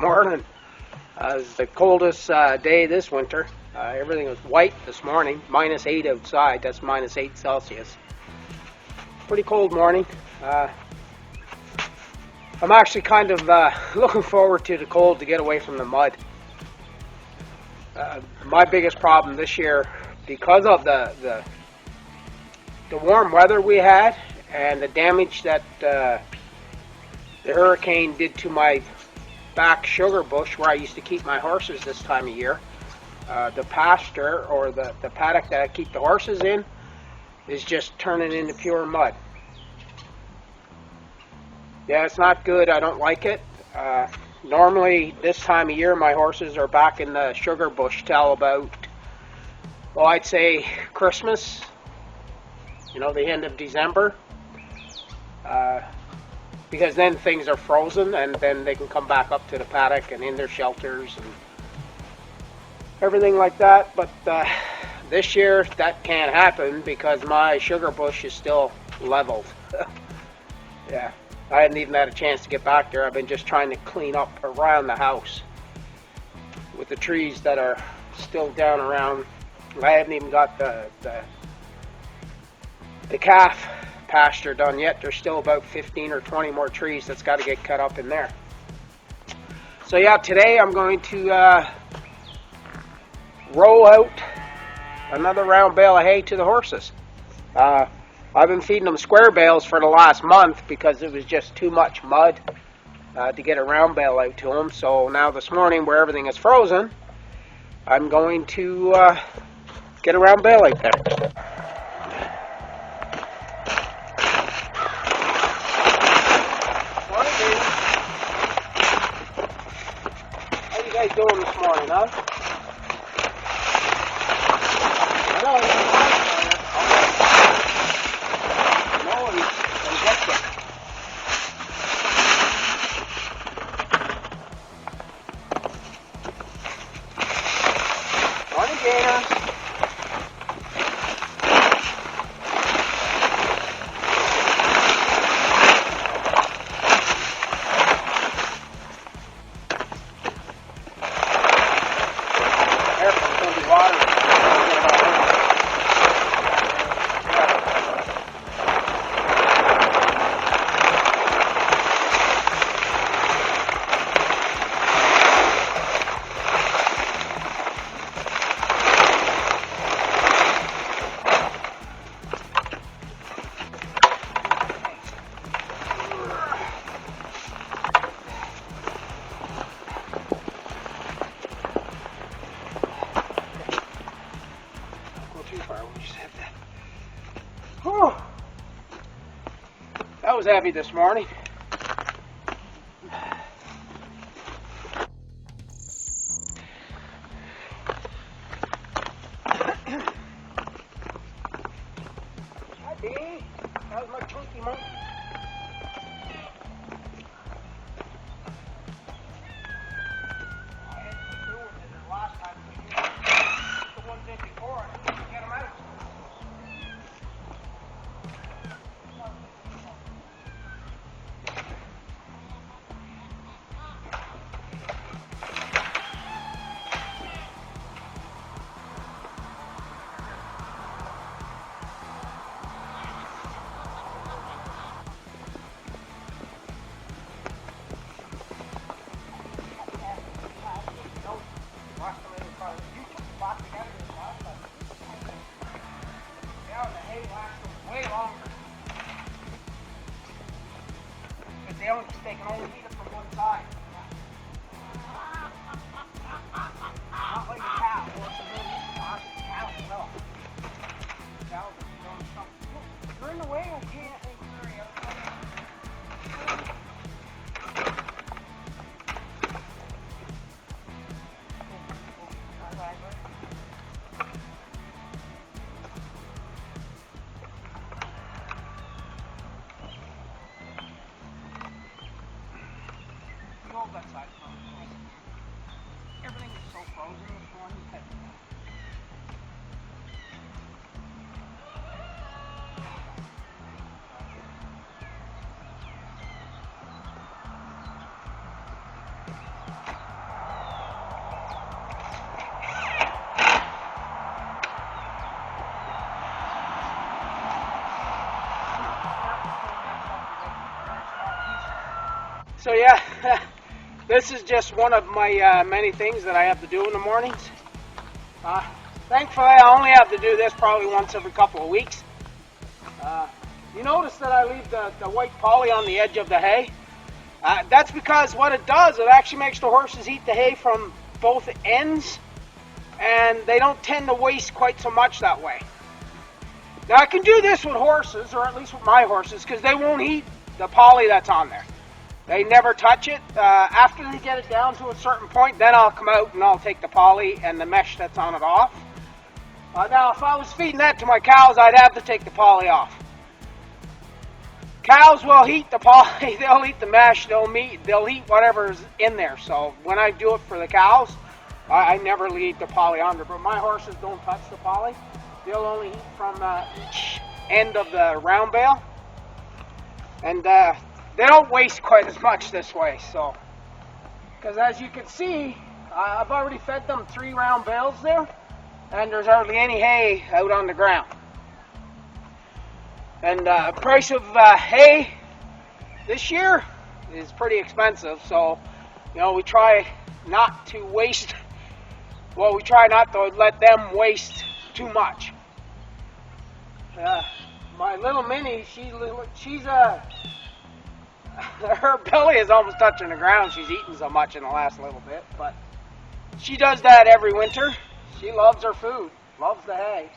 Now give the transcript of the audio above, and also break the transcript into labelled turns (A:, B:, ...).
A: Morning. It's the coldest day this winter. Everything was white this morning, -8 outside. That's -8 Celsius. Pretty cold morning. I'm actually kind of looking forward to the cold to get away from the mud. My biggest problem this year, because of the warm weather we had and the damage that the hurricane did to my back sugar bush where I used to keep my horses this time of year. The pasture or the paddock that I keep the horses in is just turning into pure mud. Yeah, it's not good. I don't like it. Normally this time of year my horses are back in the sugar bush till about, well, I'd say Christmas, the end of December. Because then things are frozen and then they can come back up to the paddock and in their shelters and everything like that. But this year that can't happen because my sugar bush is still leveled. Yeah, I hadn't even had a chance to get back there. I've been just trying to clean up around the house with the trees that are still down around. I haven't even got the calf pasture done yet. There's still about 15 or 20 more trees that's got to get cut up in there. So yeah, today I'm going to roll out another round bale of hay to the horses. I've been feeding them square bales for the last month because it was just too much mud to get a round bale out to them. So now this morning, where everything is frozen, I'm going to get a round bale out there. How you guys doing this morning, huh? No, get you. Morning, Gator. That was heavy this morning. Hi, Dee. How's my chunky monkey? Last time the ones in before, I didn't get them out. They can only eat it from one side. Not like a cow. Or it's a little cow. No. Cows are doing something. Look, you're in the way. I can't hurry up. So yeah, this is just one of my many things that I have to do in the mornings. Thankfully, I only have to do this probably once every couple of weeks. You notice that I leave the white poly on the edge of the hay. That's because what it does, it actually makes the horses eat the hay from both ends, and they don't tend to waste quite so much that way. Now I can do this with horses, or at least with my horses, because they won't eat the poly that's on there. They never touch it. After they get it down to a certain point, then I'll come out and I'll take the poly and the mesh that's on it off. Now if I was feeding that to my cows, I'd have to take the poly off. Cows will eat the poly, they'll eat the mesh, they'll eat whatever's in there. So when I do it for the cows, I never leave the poly under. But my horses don't touch the poly. They'll only eat from each end of the round bale. And they don't waste quite as much this way. So, because as you can see, I've already fed them 3 round bales there. And there's hardly any hay out on the ground. And the price of hay this year is pretty expensive, so we try not to waste. Well, we try not to let them waste too much. My little Minnie, she's her belly is almost touching the ground. She's eaten so much in the last little bit, but she does that every winter. She loves her food, loves the hay.